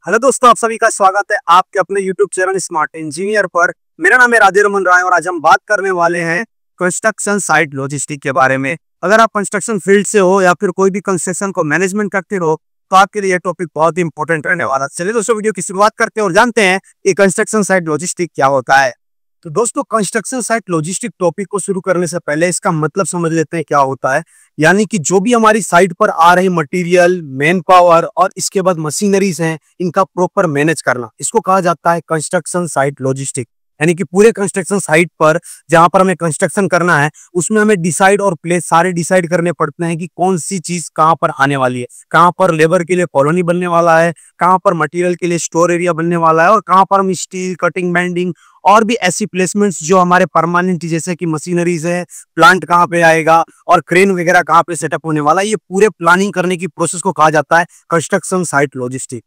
Hello दोस्तों, आप सभी का स्वागत है आपके अपने YouTube चैनल स्मार्ट इंजीनियर पर। मेरा नाम है राधे रमन राय और आज हम बात करने वाले हैं कंस्ट्रक्शन साइट लॉजिस्टिक के बारे में। अगर आप कंस्ट्रक्शन फील्ड से हो या फिर कोई भी कंस्ट्रक्शन को मैनेजमेंट करते हो तो आपके लिए ये टॉपिक बहुत ही इंपॉर्टेंट रहने वाला है। चलिए दोस्तों, वीडियो की शुरुआत करते हैं और जानते हैं कि कंस्ट्रक्शन साइट लॉजिस्टिक क्या होता है। तो दोस्तों, कंस्ट्रक्शन साइट लॉजिस्टिक टॉपिक को शुरू करने से पहले इसका मतलब समझ लेते हैं क्या होता है। यानी कि जो भी हमारी साइट पर आ रही मटेरियल, मैन पावर और इसके बाद मशीनरीज हैं, इनका प्रॉपर मैनेज करना, इसको कहा जाता है कंस्ट्रक्शन साइट लॉजिस्टिक। यानी कि पूरे कंस्ट्रक्शन साइट पर जहां पर हमें कंस्ट्रक्शन करना है उसमें हमें डिसाइड और प्लेस सारे डिसाइड करने पड़ते हैं कि कौन सी चीज कहां पर आने वाली है, कहां पर लेबर के लिए कॉलोनी बनने वाला है, कहां पर मटेरियल के लिए स्टोर एरिया बनने वाला है और कहां पर हम स्टील कटिंग बेंडिंग और भी ऐसी प्लेसमेंट्स जो हमारे परमानेंट जैसे कि मशीनरीज है, प्लांट कहाँ पे आएगा और क्रेन वगैरह कहाँ पे सेटअप होने वाला है, ये पूरे प्लानिंग करने की प्रोसेस को कहा जाता है construction site logistic.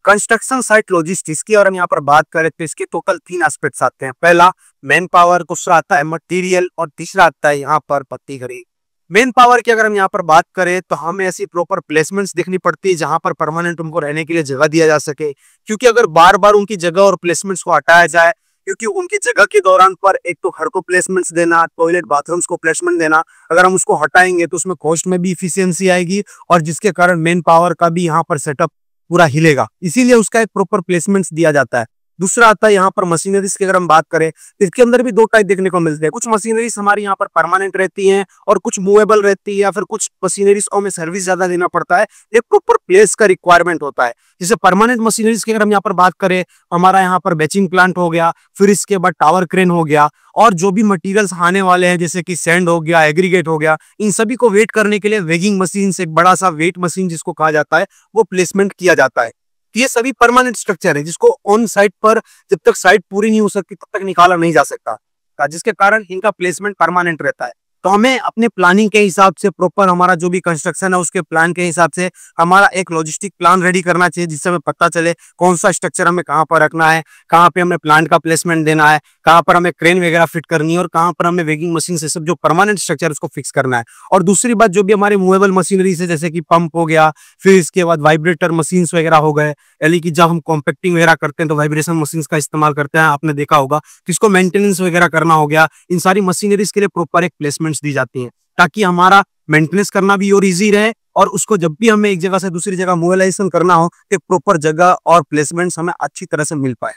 Construction site logistics की और हम यहाँ पर बात करें तो इसके टोटल 3 एस्पेक्ट्स आते हैं। पहला मैन पावर, दूसरा आता है मटेरियल और तीसरा आता है यहाँ पर पत्ती खरीद। मेन पावर की अगर हम यहाँ पर बात करें तो हमें ऐसी प्रॉपर प्लेसमेंट्स देखनी पड़ती है जहां पर परमानेंट उनको रहने के लिए जगह दिया जा सके, क्योंकि अगर बार बार उनकी जगह और प्लेसमेंट्स को हटाया जाए, क्योंकि उनकी जगह के दौरान पर एक तो घर को प्लेसमेंट्स देना, टॉयलेट बाथरूम्स को प्लेसमेंट देना, अगर हम उसको हटाएंगे तो उसमें कॉस्ट में भी इफिशियंसी आएगी और जिसके कारण मेन पावर का भी यहाँ पर सेटअप पूरा हिलेगा। इसीलिए उसका एक प्रॉपर प्लेसमेंट्स दिया जाता है। दूसरा आता है यहाँ पर मशीनरीज की अगर हम बात करें तो इसके अंदर भी 2 टाइप देखने को मिलते हैं। कुछ मशीनरीज हमारी यहाँ पर परमानेंट रहती हैं और कुछ मूवेबल रहती है, या फिर कुछ मशीनरीज को हमें सर्विस ज्यादा देना पड़ता है। एक प्रॉपर प्लेस का रिक्वायरमेंट होता है। जैसे परमानेंट मशीनरीज की अगर हम यहाँ पर बात करें, हमारा यहाँ पर बैचिंग प्लांट हो गया, फिर इसके बाद टावर क्रेन हो गया और जो भी मटेरियल्स आने वाले हैं जैसे कि सैंड हो गया, एग्रीगेट हो गया, इन सभी को वेट करने के लिए वेगिंग मशीन से एक बड़ा सा वेट मशीन जिसको कहा जाता है वो प्लेसमेंट किया जाता है। ये सभी परमानेंट स्ट्रक्चर है जिसको ऑन साइट पर जब तक साइट पूरी नहीं हो सकती तब तक निकाला नहीं जा सकता, जिसके कारण इनका प्लेसमेंट परमानेंट रहता है। तो हमें अपने प्लानिंग के हिसाब से प्रॉपर हमारा जो भी कंस्ट्रक्शन है उसके प्लान के हिसाब से हमारा एक लॉजिस्टिक प्लान रेडी करना चाहिए, जिससे हमें पता चले कौन सा स्ट्रक्चर हमें कहाँ पर रखना है, कहाँ पे हमें प्लांट का प्लेसमेंट देना है, कहाँ पर हमें क्रेन वगैरह फिट करनी है और कहाँ पर हमें वेगिंग मशीन से सब जो परमानेंट स्ट्रक्चर उसको फिक्स करना है। और दूसरी बात, जो भी हमारी मूवेबल मशीनरी है जैसे कि पंप हो गया, फिर इसके बाद वाइब्रेटर मशीन वगैरह हो गए, यानी कि जब हम कॉम्पैक्टिंग वगैरह करते हैं तो वाइब्रेशन मशीन का इस्तेमाल करते हैं, आपने देखा होगा। किसको मेंटेनेंस वगैरह करना हो गया, इन सारी मशीनरीज के लिए प्रॉपर एक प्लेसमेंट्स दी जाती है ताकि हमारा मेंटेनेंस करना भी और इजी रहे और उसको जब भी हमें एक जगह से दूसरी जगह मोबाइलाइजेशन करना हो तो प्रॉपर जगह और प्लेसमेंट्स हमें अच्छी तरह से मिल पाए।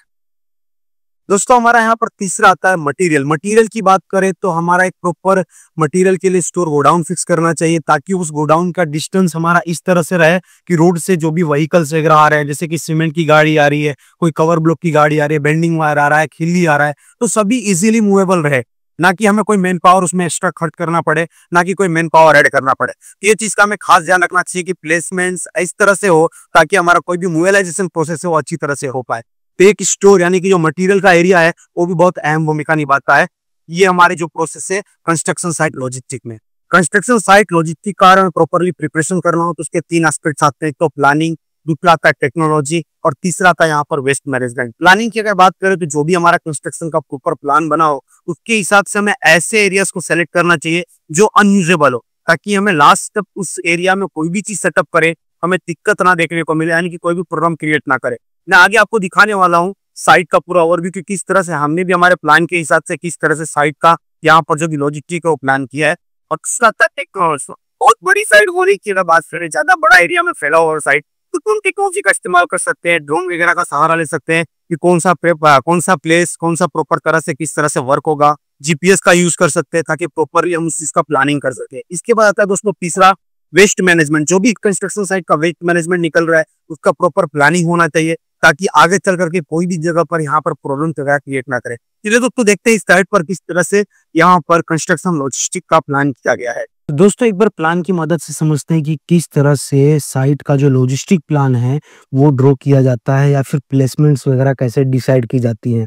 दोस्तों, हमारा यहाँ पर तीसरा आता है मटेरियल। मटेरियल की बात करें तो हमारा एक प्रॉपर मटेरियल के लिए स्टोर गोडाउन फिक्स करना चाहिए ताकि उस गोडाउन का डिस्टेंस हमारा इस तरह से रहे कि रोड से जो भी व्हीकल्स वगैरह आ रहे हैं, जैसे कि सीमेंट की गाड़ी आ रही है, कोई कवर ब्लॉक की गाड़ी आ रही है, बेंडिंग वायर आ रहा है, खिल्ली आ रहा है, तो सभी इजीली मूवेबल रहे, ना कि हमें कोई मैन पावर उसमें एक्स्ट्रा खर्च करना पड़े, ना कि कोई मैन पावर ऐड करना पड़े। ये चीज का हमें खास ध्यान रखना चाहिए कि प्लेसमेंट्स इस तरह से हो ताकि हमारा कोई भी मोबाइलाइजेशन प्रोसेस है वो अच्छी तरह से हो पाए। तो एक स्टोर यानी कि जो मटेरियल का एरिया है वो भी बहुत अहम भूमिका निभाता है। ये हमारे जो प्रोसेस है कंस्ट्रक्शन साइट लॉजिस्टिक में। कंस्ट्रक्शन साइट लॉजिस्टिक का अगर प्रॉपरली प्रिपरेशन करना हो तो उसके 3 एस्पेक्ट्स आते हैं। तो प्लानिंग, दूसरा आता है टेक्नोलॉजी और तीसरा आता है यहाँ पर वेस्ट मैनेजमेंट। प्लानिंग की अगर बात करें तो जो भी हमारा कंस्ट्रक्शन का प्रॉपर प्लान बना हो उसके हिसाब से हमें ऐसे एरियाज को सेलेक्ट करना चाहिए जो अनयूजेबल हो, ताकि हमें लास्ट तक उस एरिया में कोई भी चीज सेटअप करे हमें दिक्कत ना देखने को मिले, यानी कि कोई भी प्रॉब्लम क्रिएट ना करे। मैं आगे आपको दिखाने वाला हूँ साइट का पूरा ओवरव्यू कि किस तरह से हमने भी हमारे प्लान के हिसाब से किस तरह से साइट का यहाँ पर जो भी लॉजिस्टिक है वो प्लान किया है। और टेक्नोलॉजी, बहुत बड़ी साइट होने की बात करें, ज्यादा बड़ा एरिया में फैला हुआ साइट, तो तुम टेक्नोलॉजी का इस्तेमाल कर सकते हैं, ड्रोन वगैरह का सहारा ले सकते हैं कि कौन सा प्लेस कौन सा प्रॉपर तरह से किस तरह से वर्क होगा। जीपीएस का यूज कर सकते हैं ताकि प्रॉपरली हम उस चीज का प्लानिंग कर सके। इसके बाद आता है दोस्तों तीसरा वेस्ट मैनेजमेंट। जो भी कंस्ट्रक्शन साइट का वेस्ट मैनेजमेंट निकल रहा है उसका प्रॉपर प्लानिंग होना चाहिए ताकि आगे चल करके कोई भी जगह पर यहाँ पर प्रॉब्लम क्रिएट ना करे। चलिए दोस्तों, देखते हैं इस साइट पर किस तरह से यहाँ पर कंस्ट्रक्शन लॉजिस्टिक का प्लान किया गया है। तो दोस्तों, एक बार प्लान की मदद से समझते हैं कि किस तरह से साइट का जो लॉजिस्टिक प्लान है वो ड्रॉ किया जाता है या फिर प्लेसमेंट्स वगैरह कैसे डिसाइड की जाती हैं।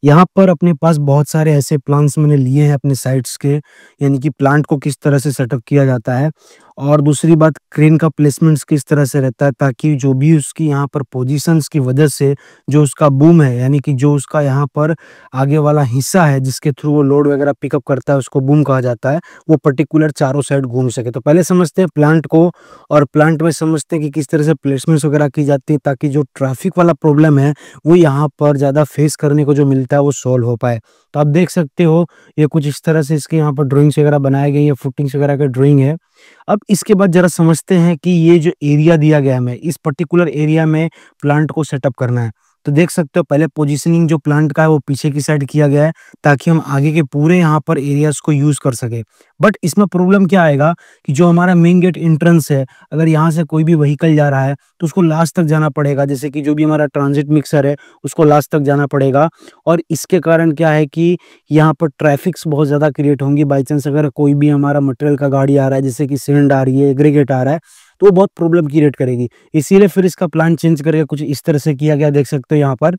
यहाँ पर अपने पास बहुत सारे ऐसे प्लान्स मैंने लिए हैं अपने साइट्स के, यानी कि प्लांट को किस तरह से सेटअप किया जाता है और दूसरी बात क्रेन का प्लेसमेंट्स किस तरह से रहता है, ताकि जो भी उसकी यहाँ पर पोजीशंस की वजह से जो उसका बूम है, यानी कि जो उसका यहाँ पर आगे वाला हिस्सा है जिसके थ्रू वो लोड वगैरह पिकअप करता है, उसको बूम कहा जाता है, वो पर्टिकुलर चारों साइड घूम सके। तो पहले समझते हैं प्लांट को, और प्लांट में समझते हैं कि किस तरह से प्लेसमेंट्स वगैरह की जाती है, ताकि जो ट्रैफिक वाला प्रॉब्लम है वो यहाँ पर ज़्यादा फेस करने को जो मिलता है वो सॉल्व हो पाए। तो आप देख सकते हो ये कुछ इस तरह से इसके यहाँ पर ड्राइंग्स वगैरह बनाए गई है, फुटिंग्स वगैरह का ड्राइंग है। अब इसके बाद जरा समझते हैं कि ये जो एरिया दिया गया है, हमें इस पर्टिकुलर एरिया में प्लांट को सेटअप करना है। तो देख सकते हो पहले पोजीशनिंग जो प्लांट का है वो पीछे की साइड किया गया है, ताकि हम आगे के पूरे यहाँ पर एरियाज को यूज कर सके। बट इसमें प्रॉब्लम क्या आएगा कि जो हमारा मेन गेट एंट्रेंस है, अगर यहाँ से कोई भी व्हीकल जा रहा है तो उसको लास्ट तक जाना पड़ेगा। जैसे कि जो भी हमारा ट्रांजिट मिक्सर है उसको लास्ट तक जाना पड़ेगा, और इसके कारण क्या है कि यहाँ पर ट्रैफिक्स बहुत ज़्यादा क्रिएट होंगी। बाई चांस अगर कोई भी हमारा मटेरियल का गाड़ी आ रहा है, जैसे कि सीमेंट आ रही है, एग्रीगेट आ रहा है, तो वो बहुत प्रॉब्लम क्रिएट करेगी। इसीलिए फिर इसका प्लान चेंज करके कुछ इस तरह से किया गया। देख सकते हो यहाँ पर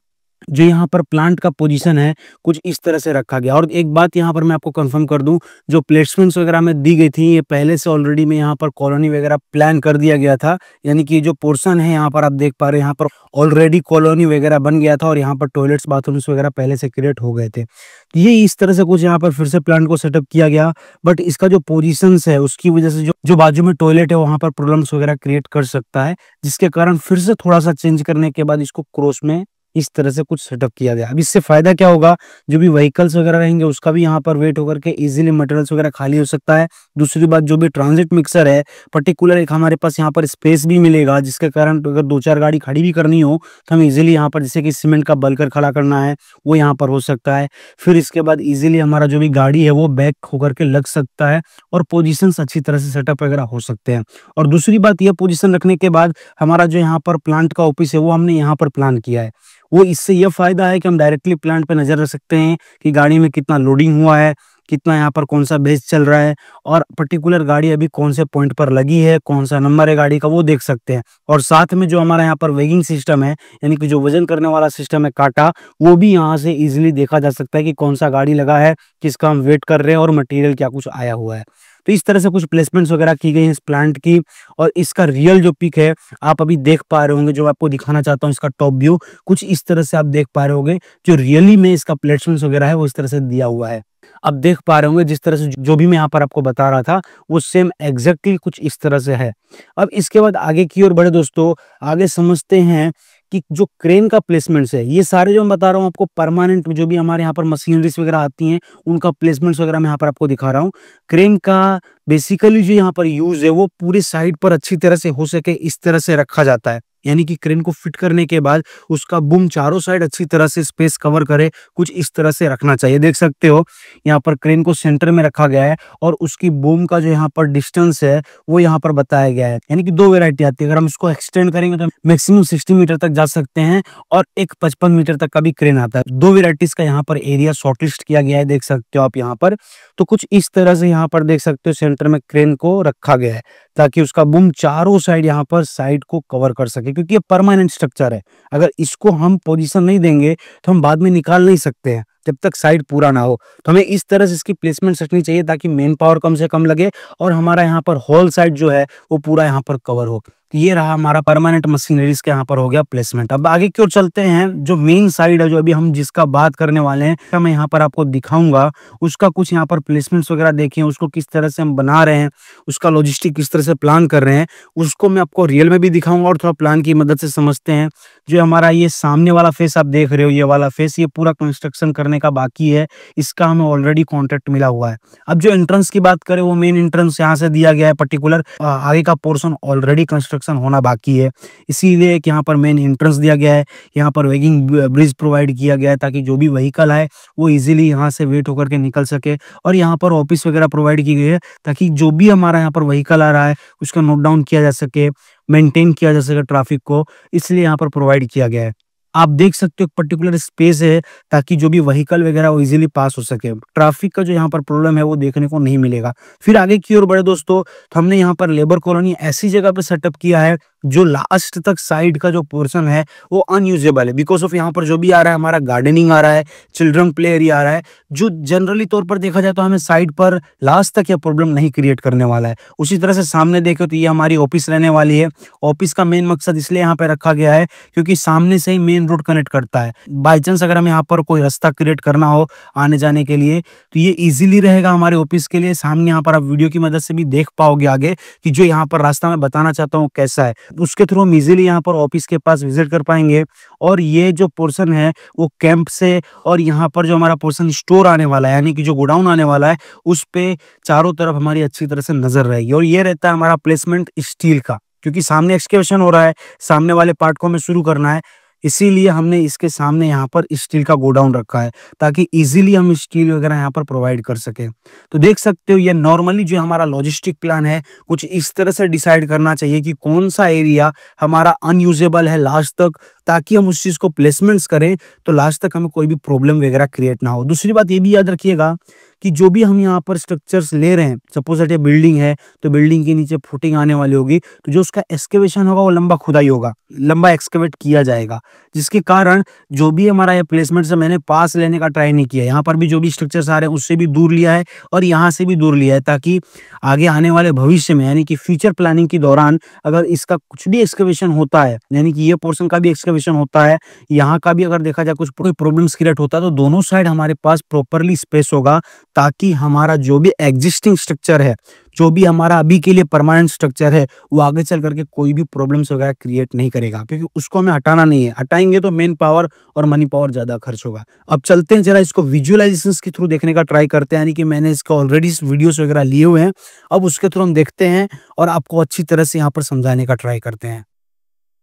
जो यहाँ पर प्लांट का पोजीशन है कुछ इस तरह से रखा गया। और एक बात यहाँ पर मैं आपको कंफर्म कर दूं, जो प्लेसमेंट्स वगैरह में दी गई थी ये पहले से ऑलरेडी में यहाँ पर कॉलोनी वगैरह प्लान कर दिया गया था। यानी कि जो पोर्शन है यहाँ पर आप देख पा रहे हैं, यहाँ पर ऑलरेडी कॉलोनी वगैरह बन गया था, और यहाँ पर टॉयलेट्स बाथरूम्स वगैरह पहले से क्रिएट हो गए थे। ये इस तरह से कुछ यहाँ पर फिर से प्लांट को सेटअप किया गया। बट इसका जो पोजीशंस है उसकी वजह से जो बाजू में टॉयलेट है वहां पर प्रॉब्लम्स वगैरह क्रिएट कर सकता है, जिसके कारण फिर से थोड़ा सा चेंज करने के बाद इसको क्रॉस में इस तरह से कुछ सेटअप किया गया। अब इससे फायदा क्या होगा, जो भी व्हीकल्स वगैरह रहेंगे उसका भी यहाँ पर वेट होकर के इजीली मटेरियल्स वगैरह खाली हो सकता है। दूसरी बात, जो भी ट्रांजिट मिक्सर है पर्टिकुलर एक हमारे पास यहाँ पर स्पेस भी मिलेगा, जिसके कारण अगर 2-4 गाड़ी खड़ी भी करनी हो तो हम इजीली यहाँ पर, जैसे कि सीमेंट का बल्कर खड़ा करना है वो यहाँ पर हो सकता है। फिर इसके बाद इजीली हमारा जो भी गाड़ी है वो बैक होकर के लग सकता है, और पोजीशन अच्छी तरह से सेटअप वगैरह हो सकते हैं। और दूसरी बात, यह पोजीशन रखने के बाद हमारा जो यहाँ पर प्लांट का ऑफिस है वो हमने यहाँ पर प्लान किया है। वो इससे यह फायदा है कि हम डायरेक्टली प्लांट पे नजर रख सकते हैं कि गाड़ी में कितना लोडिंग हुआ है, कितना यहाँ पर कौन सा बेस चल रहा है, और पर्टिकुलर गाड़ी अभी कौन से पॉइंट पर लगी है, कौन सा नंबर है गाड़ी का, वो देख सकते हैं। और साथ में जो हमारा यहाँ पर वेगिंग सिस्टम है, यानी कि जो वजन करने वाला सिस्टम है काटा, वो भी यहाँ से इजीली देखा जा सकता है कि कौन सा गाड़ी लगा है, किसका हम वेट कर रहे हैं, और मटेरियल क्या कुछ आया हुआ है। तो इस तरह से कुछ प्लेसमेंट्स वगैरह की गई है इस प्लांट की। और इसका रियल जो पिक है आप अभी देख पा रहे होंगे, जो आपको दिखाना चाहता हूँ इसका टॉप व्यू कुछ इस तरह से आप देख पा रहे होंगे। जो रियली में इसका प्लेसमेंट्स वगैरह है वो इस तरह से दिया हुआ है। अब देख पा रहे होंगे जिस तरह से जो भी मैं यहाँ पर आपको बता रहा था वो सेम एग्जैक्टली कुछ इस तरह से है। अब इसके बाद आगे की ओर बढ़े दोस्तों, आगे समझते हैं कि जो क्रेन का प्लेसमेंट्स है, ये सारे जो मैं बता रहा हूँ आपको परमानेंट, जो भी हमारे यहाँ पर मशीनरीज वगैरह आती हैं उनका प्लेसमेंट्स वगैरह मैं यहाँ पर आपको दिखा रहा हूँ। क्रेन का बेसिकली जो यहाँ पर यूज है वो पूरी साइड पर अच्छी तरह से हो सके इस तरह से रखा जाता है। यानी कि क्रेन को फिट करने के बाद उसका बूम चारों साइड अच्छी तरह से स्पेस कवर करे, कुछ इस तरह से रखना चाहिए। देख सकते हो यहाँ पर क्रेन को सेंटर में रखा गया है, और उसकी बूम का जो यहाँ पर डिस्टेंस है वो यहाँ पर बताया गया है। यानी कि 2 वेरायटी आती है। अगर हम इसको एक्सटेंड करेंगे तो मैक्सिमम 60 मीटर तक जा सकते हैं, और एक 55 मीटर तक का भी क्रेन आता है। 2 वेराइटीज का यहाँ पर एरिया शॉर्टलिस्ट किया गया है, देख सकते हो आप यहाँ पर। तो कुछ इस तरह से यहाँ पर देख सकते हो सेंटर में क्रेन को रखा गया है, ताकि उसका बूम चारों साइड यहाँ पर साइड को कवर कर सके, क्योंकि ये परमानेंट स्ट्रक्चर है। अगर इसको हम पोजीशन नहीं देंगे तो हम बाद में निकाल नहीं सकते हैं जब तक साइड पूरा ना हो। तो हमें इस तरह से इसकी प्लेसमेंट रखनी चाहिए ताकि मेन पावर कम से कम लगे, और हमारा यहाँ पर होल साइड जो है वो पूरा यहाँ पर कवर हो। ये रहा हमारा परमानेंट मशीनरीज के यहाँ पर हो गया प्लेसमेंट। अब आगे की ओर चलते हैं। जो मेन साइड है, जो अभी हम जिसका बात करने वाले हैं, मैं यहाँ पर आपको दिखाऊंगा उसका कुछ यहाँ पर प्लेसमेंट्स वगैरह देखें, उसको किस तरह से हम बना रहे हैं, उसका लॉजिस्टिक किस तरह से प्लान कर रहे हैं, उसको मैं आपको रियल में भी दिखाऊंगा और थोड़ा प्लान की मदद से समझते हैं। जो हमारा ये सामने वाला फेस आप देख रहे हो, ये वाला फेस, ये पूरा कंस्ट्रक्शन करने का बाकी है। इसका हमें ऑलरेडी कॉन्ट्रैक्ट मिला हुआ है। अब जो एंट्रेंस की बात करें, वो मेन एंट्रेंस यहाँ से दिया गया है पर्टिकुलर। आगे का पोर्शन ऑलरेडी कंस्ट्रक्शन होना बाकी है, इसीलिए यहाँ पर मेन एंट्रेंस दिया गया है। यहाँ पर वेगिंग ब्रिज प्रोवाइड किया गया है ताकि जो भी व्हीकल आए वो इजीली यहाँ से वेट होकर के निकल सके। और यहाँ पर ऑफिस वगैरह प्रोवाइड की गई है ताकि जो भी हमारा यहाँ पर व्हीकल आ रहा है उसका नोट डाउन किया जा सके, मेंटेन किया जा सके ट्रैफिक को, इसलिए यहाँ पर प्रोवाइड किया गया है। आप देख सकते हो पर्टिकुलर स्पेस है ताकि जो भी व्हीकल वगैरह वो इजीली पास हो सके। ट्रैफिक का जो यहाँ पर प्रॉब्लम है वो देखने को नहीं मिलेगा। फिर आगे की ओर बढ़े दोस्तों, तो हमने यहाँ पर लेबर कॉलोनी ऐसी जगह पे सेटअप किया है जो लास्ट तक साइड का जो पोर्शन है वो अनयूजेबल है, बिकॉज ऑफ यहाँ पर जो भी आ रहा है हमारा गार्डनिंग आ रहा है, चिल्ड्रन प्ले एरिया आ रहा है, जो जनरली तौर पर देखा जाए तो हमें साइड पर लास्ट तक यह प्रॉब्लम नहीं क्रिएट करने वाला है। उसी तरह से सामने देखें तो ये हमारी ऑफिस रहने वाली है। ऑफिस का मेन मकसद इसलिए यहाँ पे रखा गया है क्योंकि सामने से ही मेन रोड कनेक्ट करता है। बाई चांस अगर हमें यहाँ पर कोई रास्ता क्रिएट करना हो आने जाने के लिए तो ये इजीली रहेगा हमारे ऑफिस के लिए। सामने यहाँ पर आप वीडियो की मदद से भी देख पाओगे आगे कि जो यहाँ पर रास्ता मैं बताना चाहता हूँ कैसा है, उसके थ्रू हम इजीली यहाँ पर ऑफिस के पास विजिट कर पाएंगे। और ये जो पोर्शन है वो कैंप से और यहाँ पर जो हमारा पोर्शन स्टोर आने वाला है यानी कि जो गोडाउन आने वाला है उस पे चारों तरफ हमारी अच्छी तरह से नजर रहेगी। और ये रहता है हमारा प्लेसमेंट स्टील का, क्योंकि सामने एक्सकेवेशन हो रहा है, सामने वाले पार्ट को हमें शुरू करना है, इसीलिए हमने इसके सामने यहाँ पर स्टील का गोडाउन रखा है ताकि इजीली हम स्टील वगैरह यहाँ पर प्रोवाइड कर सके। तो देख सकते हो ये नॉर्मली जो हमारा लॉजिस्टिक प्लान है कुछ इस तरह से डिसाइड करना चाहिए कि कौन सा एरिया हमारा अनयूजेबल है लास्ट तक, ताकि हम उस चीज को प्लेसमेंट्स करें तो लास्ट तक हमें कोई भी प्रॉब्लम वगैरह क्रिएट ना हो। दूसरी बात ये भी याद रखिएगा कि जो भी हम यहाँ पर स्ट्रक्चर्स ले रहे हैं, सपोज दैट ये बिल्डिंग है तो बिल्डिंग के नीचे फुटिंग आने वाली होगी, तो जो उसका एक्सकेवेशन होगा वो लंबा खुदाई होगा, लंबा एक्सकेवेट किया जाएगा, जिसके कारण जो भी हमारा ये प्लेसमेंट से मैंने पास लेने का ट्राई नहीं किया। यहाँ पर भी जो भी स्ट्रक्चर्स आ रहे हैं उससे भी दूर लिया है और यहाँ से भी दूर लिया है, ताकि आगे आने वाले भविष्य में यानी कि फ्यूचर प्लानिंग के दौरान अगर इसका कुछ भी एक्सकेवेशन होता है, यानी कि ये पोर्शन का भी एक्सकेवेशन होता है, यहाँ का भी अगर देखा जाए कुछ कोई प्रॉब्लम्स क्रिएट होता है, तो दोनों साइड हमारे पास प्रॉपरली स्पेस होगा, ताकि हमारा जो भी एग्जिस्टिंग स्ट्रक्चर है, जो भी हमारा अभी के लिए परमानेंट स्ट्रक्चर है, वो आगे चल करके कोई भी प्रॉब्लम्स वगैरह क्रिएट नहीं करेगा, क्योंकि उसको हमें हटाना नहीं है। हटाएंगे तो मेन पावर और मनी पावर ज्यादा खर्च होगा। अब चलते हैं जरा इसको विजुअलाइजेशंस के थ्रू देखने का ट्राई करते हैं, यानी कि मैंने इसका ऑलरेडी वीडियोस वगैरह लिए हुए हैं, अब उसके थ्रू हम देखते हैं और आपको अच्छी तरह से यहाँ पर समझाने का ट्राई करते हैं।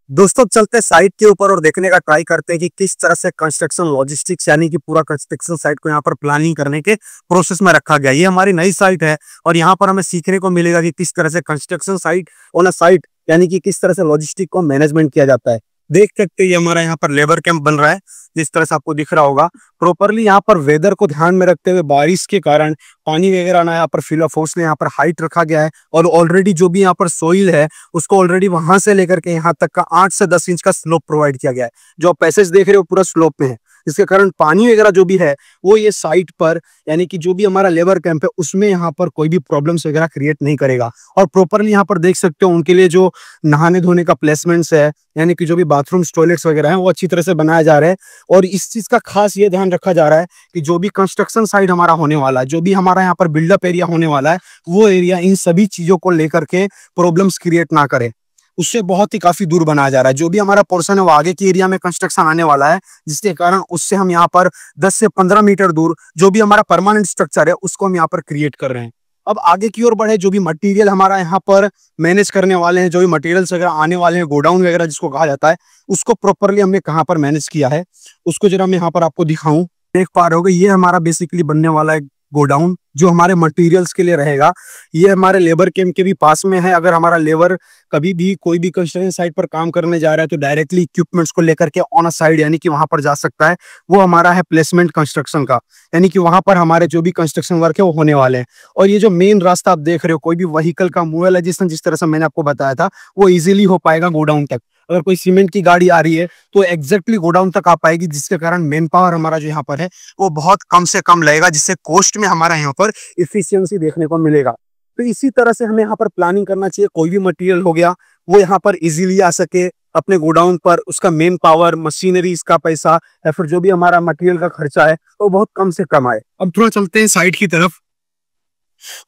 दोस्तों चलते साइट के ऊपर और देखने का ट्राई करते हैं कि किस तरह से कंस्ट्रक्शन लॉजिस्टिक्स यानी कि पूरा कंस्ट्रक्शन साइट को यहाँ पर प्लानिंग करने के प्रोसेस में रखा गया। ये हमारी नई साइट है और यहाँ पर हमें सीखने को मिलेगा कि किस तरह से construction site on a site यानी कि किस तरह से लॉजिस्टिक को मैनेजमेंट किया जाता है। देख सकते हैं ये हमारा यहाँ पर लेबर कैंप बन रहा है, जिस तरह से आपको दिख रहा होगा। प्रॉपरली यहाँ पर वेदर को ध्यान में रखते हुए बारिश के कारण पानी वगैरह ना यहाँ पर फिल ऑफ फोर्स ने यहाँ पर हाइट रखा गया है और ऑलरेडी जो भी यहाँ पर सोइल है उसको ऑलरेडी वहां से लेकर के यहाँ तक का 8 से 10 इंच का स्लोप प्रोवाइड किया गया है। जो आप पैसेज देख रहे हो पूरा स्लोप में है, जिसके कारण पानी वगैरह जो भी है वो ये साइट पर यानी कि जो भी हमारा लेबर कैंप है उसमें यहाँ पर कोई भी प्रॉब्लम्स वगैरह क्रिएट नहीं करेगा। और प्रॉपरली यहाँ पर देख सकते हो उनके लिए जो नहाने धोने का प्लेसमेंट्स है यानी कि जो भी बाथरूम्स टॉयलेट्स वगैरह हैं वो अच्छी तरह से बनाया जा रहा है। और इस चीज का खास ये ध्यान रखा जा रहा है कि जो भी कंस्ट्रक्शन साइट हमारा होने वाला है, जो भी हमारा यहाँ पर बिल्डअप एरिया होने वाला है, वो एरिया इन सभी चीजों को लेकर के प्रॉब्लम्स क्रिएट ना करे, उससे बहुत ही काफी दूर बनाया जा रहा है। जो भी हमारा पोर्शन है वो आगे के एरिया में कंस्ट्रक्शन आने वाला है, जिसके कारण उससे हम यहाँ पर 10 से 15 मीटर दूर जो भी हमारा परमानेंट स्ट्रक्चर है उसको हम यहाँ पर क्रिएट कर रहे हैं। अब आगे की ओर बढ़े, जो भी मटेरियल हमारा यहाँ पर मैनेज करने वाले हैं, जो भी मटेरियल्स वगैरह आने वाले हैं, गोडाउन वगैरह जिसको कहा जाता है, उसको प्रॉपरली हमने कहाँ पर मैनेज किया है उसको जरा मैं यहाँ पर आपको दिखाऊं। देख पा रहे हो ये हमारा बेसिकली बनने वाला है गोडाउन जो हमारे मटेरियल्स के लिए रहेगा। ये हमारे लेबर कैंप के भी पास में है। अगर हमारा लेबर कभी भी कोई भी कंस्ट्रक्शन साइट पर काम करने जा रहा है तो डायरेक्टली इक्विपमेंट्स को लेकर के ऑन अ साइड यानी कि वहां पर जा सकता है। वो हमारा है प्लेसमेंट कंस्ट्रक्शन का, यानी कि वहां पर हमारे जो भी कंस्ट्रक्शन वर्क है वो होने वाले हैं। और ये जो मेन रास्ता आप देख रहे हो, कोई भी व्हीकल का मोबाइलाइजेशन जिस तरह से मैंने आपको बताया था वो इजिली हो पाएगा गोडाउन तक। अगर कोई सीमेंट की गाड़ी आ रही है तो एग्जैक्टली गोडाउन तक आ पाएगी, जिसके कारण मेन पावर हमारा जो यहाँ पर है वो बहुत कम से कम लगेगा, जिससे कॉस्ट में हमारा यहाँ पर इफिशियंसी देखने को मिलेगा। तो इसी तरह से हमें यहाँ पर प्लानिंग करना चाहिए। कोई भी मटेरियल हो गया वो यहाँ पर इजीली आ सके अपने गोडाउन पर, उसका मेन पावर, मशीनरी, इसका पैसा या फिर जो भी हमारा मटेरियल का खर्चा है वो बहुत कम से कम आए। अब थोड़ा चलते हैं साइट की तरफ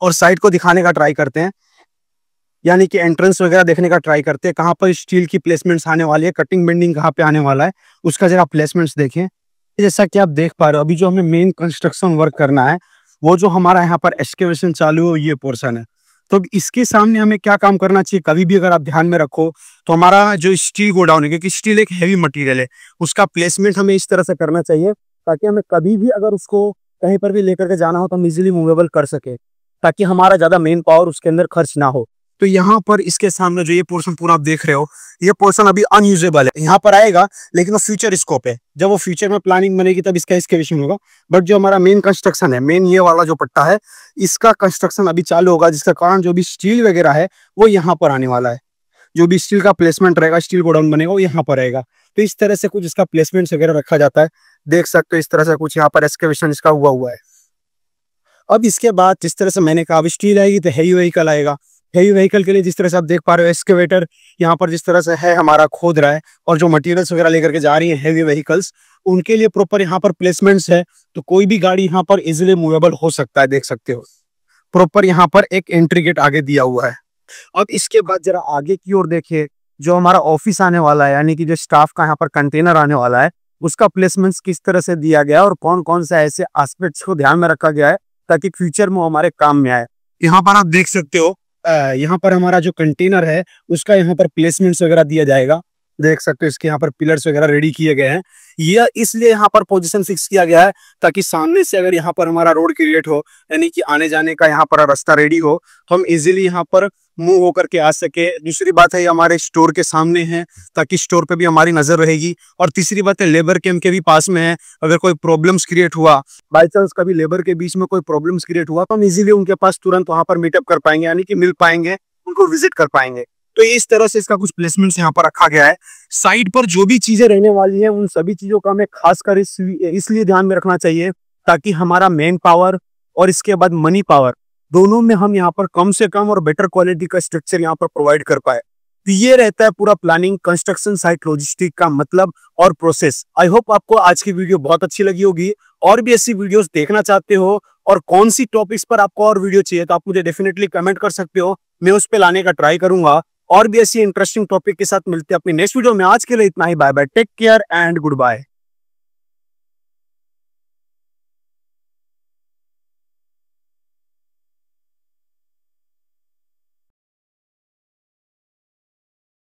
और साइट को दिखाने का ट्राई करते हैं, यानी कि एंट्रेंस वगैरह देखने का ट्राई करते हैं। कहाँ पर स्टील की प्लेसमेंट्स आने वाली है, कटिंग बेंडिंग कहाँ पे आने वाला है उसका जरा प्लेसमेंट्स देखें। जैसा कि आप देख पा रहे हो अभी जो हमें मेन कंस्ट्रक्शन वर्क करना है वो जो हमारा यहाँ पर एक्सकेवेशन चालू हो ये पोर्शन है। तो इसके सामने हमें क्या काम करना चाहिए, कभी भी अगर आप ध्यान में रखो तो हमारा जो स्टील गोडाउन है, क्योंकि स्टील एक हैवी मटेरियल है, उसका प्लेसमेंट हमें इस तरह से करना चाहिए ताकि हमें कभी भी अगर उसको कहीं पर भी लेकर के जाना हो तो हम इजिली मूवेबल कर सके, ताकि हमारा ज्यादा मेन पावर उसके अंदर खर्च ना हो। तो यहाँ पर इसके सामने जो ये पोर्शन पूरा आप देख रहे हो ये पोर्शन अभी अनयूजेबल है, यहाँ पर आएगा लेकिन वो फ्यूचर स्कोप है। जब वो फ्यूचर में प्लानिंग बनेगी तब इसका एक्सकेवेशन होगा। बट जो हमारा मेन कंस्ट्रक्शन है, मेन ये वाला जो पट्टा है, इसका कंस्ट्रक्शन अभी चालू होगा, जिसका कारण जो भी स्टील वगैरह है वो यहाँ पर आने वाला है। जो भी स्टील का प्लेसमेंट रहेगा, स्टील गोडाउन बनेगा वो यहाँ पर रहेगा। तो इस तरह से कुछ इसका प्लेसमेंट वगैरह रखा जाता है। देख सकते हो इस तरह से कुछ यहाँ पर एक्सकेवेशन इसका हुआ है। अब इसके बाद जिस तरह से मैंने कहा, अब स्टील आएगी तो हैवी व्हीकल आएगा। हैवी व्हीकल के लिए जिस तरह से आप देख पा रहे हो, एक्सकेवेटर यहाँ पर जिस तरह से है हमारा खोद रहा है, और जो मटेरियल्स वगैरह लेकर के जा रही है हैवी व्हीकल्स, उनके लिए प्रॉपर यहाँ पर प्लेसमेंट्स है। तो कोई भी गाड़ी यहाँ पर इजिली मूवेबल हो सकता है। देख सकते हो प्रॉपर यहाँ पर एक एंट्री गेट आगे दिया हुआ है। अब इसके बाद जरा आगे की ओर देखिए, जो हमारा ऑफिस आने वाला है, यानी कि जो स्टाफ का यहाँ पर कंटेनर आने वाला है, उसका प्लेसमेंट्स किस तरह से दिया गया है और कौन कौन से ऐसे एस्पेक्ट्स को ध्यान में रखा गया है ताकि फ्यूचर में हमारे काम में आए। यहाँ पर आप देख सकते हो, यहाँ पर हमारा जो कंटेनर है उसका यहाँ पर प्लेसमेंट्स वगैरह दिया जाएगा। देख सकते हो इसके यहाँ पर पिलर्स वगैरह रेडी किए गए हैं। यह इसलिए यहाँ पर पोजीशन फिक्स किया गया है ताकि सामने से अगर यहाँ पर हमारा रोड क्रिएट हो, यानी कि आने जाने का यहाँ पर रास्ता रेडी हो, तो हम इजीली यहाँ पर मूव होकर के आ सके। दूसरी बात है, ये हमारे स्टोर के सामने है ताकि स्टोर पे भी हमारी नजर रहेगी। और तीसरी बात है, लेबर कैंप के भी पास में है। अगर कोई प्रॉब्लम्स क्रिएट हुआ, बाई चांस कभी लेबर के बीच में कोई प्रॉब्लम्स क्रिएट हुआ, तो हम इजीली उनके पास तुरंत वहां पर मीटअप कर पाएंगे, यानी कि मिल पाएंगे, उनको विजिट कर पाएंगे। तो इस तरह से इसका कुछ प्लेसमेंट्स यहाँ पर रखा गया है। साइट पर जो भी चीजें रहने वाली है, उन सभी चीजों का हमें खासकर इसलिए ध्यान में रखना चाहिए ताकि हमारा मैन पावर और इसके बाद मनी पावर दोनों में हम यहाँ पर कम से कम और बेटर क्वालिटी का स्ट्रक्चर यहाँ पर प्रोवाइड कर पाए। तो ये रहता है पूरा प्लानिंग कंस्ट्रक्शन साइट लॉजिस्टिक का मतलब और प्रोसेस। आई होप आपको आज की वीडियो बहुत अच्छी लगी होगी। और भी ऐसी वीडियोस देखना चाहते हो और कौन सी टॉपिक्स पर आपको और वीडियो चाहिए, तो आप मुझे डेफिनेटली कमेंट कर सकते हो, मैं उस पर लाने का ट्राई करूंगा। और भी ऐसी इंटरेस्टिंग टॉपिक के साथ मिलते हैं अपनी नेक्स्ट वीडियो में। आज के लिए इतना ही। Bye bye, take care and good bye.